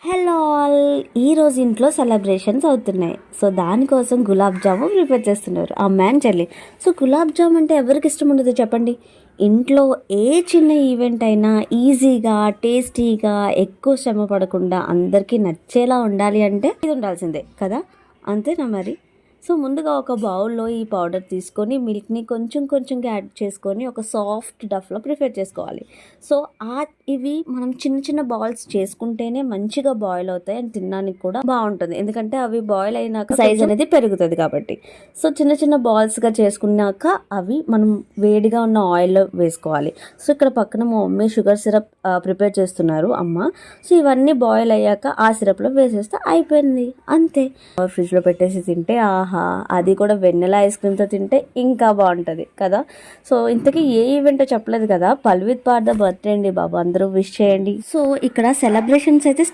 Hello all, ఈరోజు ఇంట్లో celebrations అవుతున్నాయి. సో దానికోసం గులాబ్ జాము ప్రిపేర్ చేస్తున్నారు అమ్మ అండ్ చెల్లి. సో గులాబ్ జామ్ అంటే ఎవరికి ఇష్టం ఉండదు చెప్పండి. ఇంట్లో ఏ చిన్న ఈవెంట్ అయినా ఈజీగా టేస్టీగా ఎక్కువ శ్రమ పడకుండా అందరికీ నచ్చేలా ఉండాలి అంటే ఇది ఉండాల్సిందే కదా, అంతేనా మరి. సో ముందుగా ఒక బౌల్లో ఈ పౌడర్ తీసుకొని మిల్క్ని కొంచెం కొంచెంగా యాడ్ చేసుకొని ఒక సాఫ్ట్ డఫ్లో ప్రిపేర్ చేసుకోవాలి. సో ఇవి మనం చిన్న చిన్న బాల్స్ చేసుకుంటేనే మంచిగా బాయిల్ అవుతాయి అండ్ తినడానికి కూడా బాగుంటుంది, ఎందుకంటే అవి బాయిల్ అయినాక సైజ్ అనేది పెరుగుతుంది కాబట్టి. సో చిన్న చిన్న బాల్స్గా చేసుకున్నాక అవి మనం వేడిగా ఉన్న ఆయిల్లో వేసుకోవాలి. సో ఇక్కడ పక్కన మా మమ్మీ షుగర్ సిరప్ ప్రిపేర్ చేస్తున్నారు అమ్మ. సో ఇవన్నీ బాయిల్ అయ్యాక ఆ సిరప్లో వేసేస్తే అయిపోయింది, అంతే. ఫ్రిడ్జ్లో పెట్టేసి తింటే ఆహా, అది కూడా వెన్నెలా ఐస్ క్రీమ్తో తింటే ఇంకా బాగుంటుంది కదా. సో ఇంతకీ ఏ ఈవెంటో చెప్పలేదు కదా, పల్విత్ పార్ద బర్త్డే అండి బాబు, అందరూ విష్ చేయండి. సో ఇక్కడ సెలబ్రేషన్స్ అయితే